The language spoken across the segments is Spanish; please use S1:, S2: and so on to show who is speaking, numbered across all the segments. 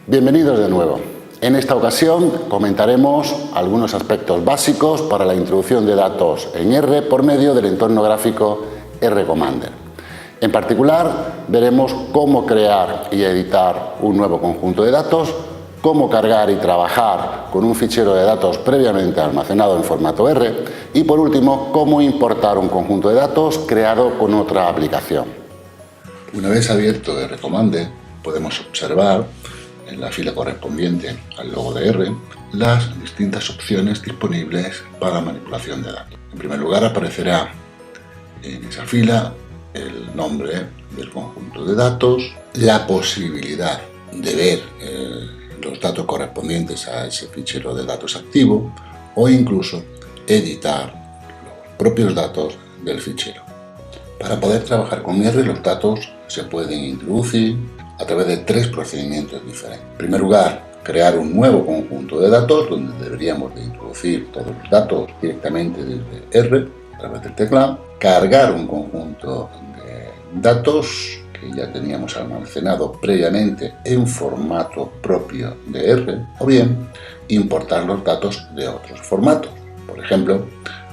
S1: Bienvenidos de nuevo. En esta ocasión comentaremos algunos aspectos básicos para la introducción de datos en R por medio del entorno gráfico RCommander. En particular, veremos cómo crear y editar un nuevo conjunto de datos, cómo cargar y trabajar con un fichero de datos previamente almacenado en formato R y, por último, cómo importar un conjunto de datos creado con otra aplicación.
S2: Una vez abierto RCommander, podemos observar en la fila correspondiente al logo de R las distintas opciones disponibles para manipulación de datos. En primer lugar, aparecerá en esa fila el nombre del conjunto de datos, la posibilidad de ver los datos correspondientes a ese fichero de datos activo o incluso editar los propios datos del fichero. Para poder trabajar con R, los datos se pueden introducir a través de tres procedimientos diferentes. En primer lugar, crear un nuevo conjunto de datos donde deberíamos de introducir todos los datos directamente desde R a través del teclado, cargar un conjunto de datos que ya teníamos almacenado previamente en formato propio de R, o bien importar los datos de otros formatos, por ejemplo,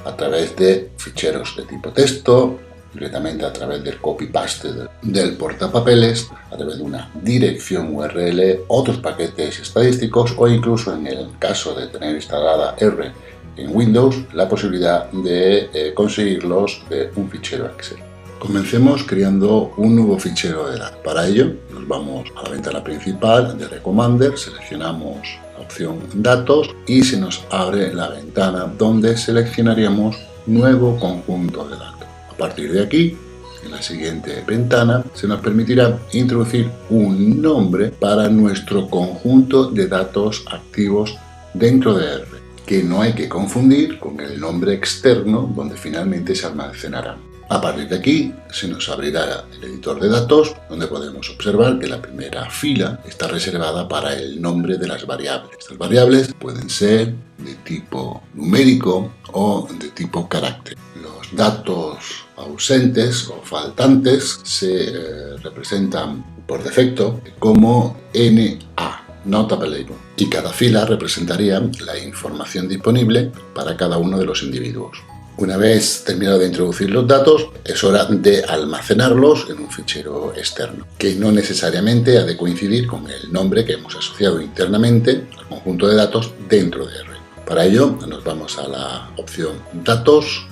S2: a través de ficheros de tipo texto, directamente a través del copy-paste del portapapeles, a través de una dirección URL, otros paquetes estadísticos o incluso, en el caso de tener instalada R en Windows, la posibilidad de conseguirlos de un fichero Excel. Comencemos creando un nuevo fichero de datos. Para ello, nos vamos a la ventana principal de RCommander, seleccionamos la opción Datos y se nos abre la ventana donde seleccionaríamos Nuevo conjunto de datos. A partir de aquí, en la siguiente ventana, se nos permitirá introducir un nombre para nuestro conjunto de datos activos dentro de R, que no hay que confundir con el nombre externo donde finalmente se almacenarán. A partir de aquí, se nos abrirá el editor de datos, donde podemos observar que la primera fila está reservada para el nombre de las variables. Estas variables pueden ser de tipo numérico o de tipo carácter. Los datos ausentes o faltantes se representan por defecto como NA, Not Available, y cada fila representaría la información disponible para cada uno de los individuos. Una vez terminado de introducir los datos, es hora de almacenarlos en un fichero externo, que no necesariamente ha de coincidir con el nombre que hemos asociado internamente al conjunto de datos dentro de R. Para ello, nos vamos a la opción Datos,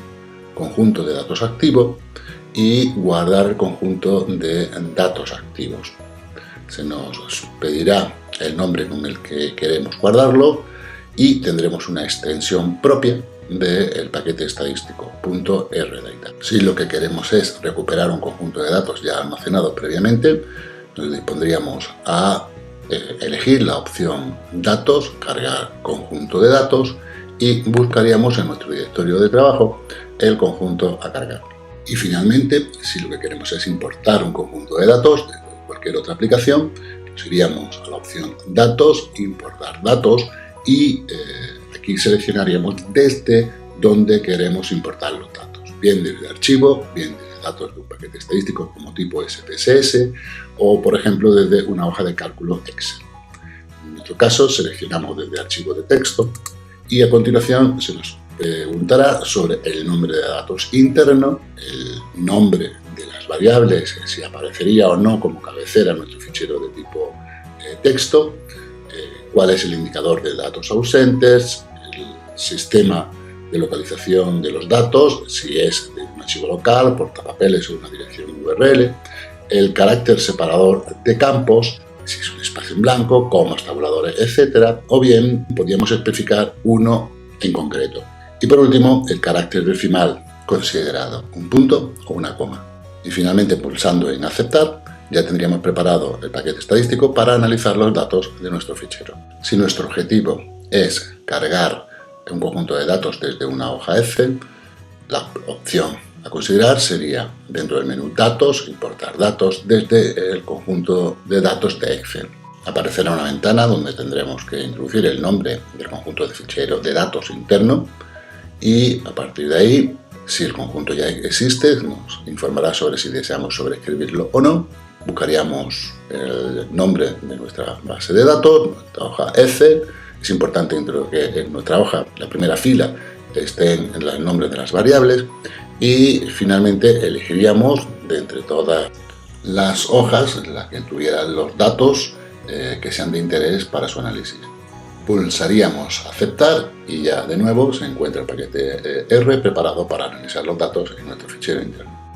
S2: Conjunto de datos activo y guardar el conjunto de datos activos. Se nos pedirá el nombre con el que queremos guardarlo y tendremos una extensión propia del paquete estadístico .rdata. Si lo que queremos es recuperar un conjunto de datos ya almacenado previamente, nos dispondríamos a elegir la opción Datos, cargar conjunto de datos y buscaríamos en nuestro directorio de trabajo el conjunto a cargar. Y finalmente, si lo que queremos es importar un conjunto de datos de cualquier otra aplicación, nos iríamos a la opción Datos, Importar datos y aquí seleccionaríamos desde donde queremos importar los datos, bien desde archivo, bien desde datos de un paquete estadístico como tipo SPSS o, por ejemplo, desde una hoja de cálculo Excel. En nuestro caso, seleccionamos desde archivo de texto y a continuación se nos preguntará sobre el nombre de datos interno, el nombre de las variables, si aparecería o no como cabecera en nuestro fichero de tipo texto, cuál es el indicador de datos ausentes, el sistema de localización de los datos, si es de un archivo local, portapapeles o una dirección URL, el carácter separador de campos, si es un espacio en blanco, comas, tabuladores, etc. O bien podríamos especificar uno en concreto. Y por último, el carácter decimal considerado, un punto o una coma. Y finalmente, pulsando en Aceptar, ya tendríamos preparado el paquete estadístico para analizar los datos de nuestro fichero. Si nuestro objetivo es cargar un conjunto de datos desde una hoja Excel, la opción a considerar sería dentro del menú Datos, importar datos desde el conjunto de datos de Excel. Aparecerá una ventana donde tendremos que introducir el nombre del conjunto de fichero de datos interno y a partir de ahí, si el conjunto ya existe, nos informará sobre si deseamos sobreescribirlo o no. buscaríamos el nombre de nuestra base de datos, nuestra hoja Excel. Es importante que en nuestra hoja, la primera fila, estén los nombres de las variables y finalmente elegiríamos de entre todas las hojas las que tuvieran los datos que sean de interés para su análisis. Pulsaríamos aceptar y ya de nuevo se encuentra el paquete R preparado para analizar los datos en nuestro fichero interno.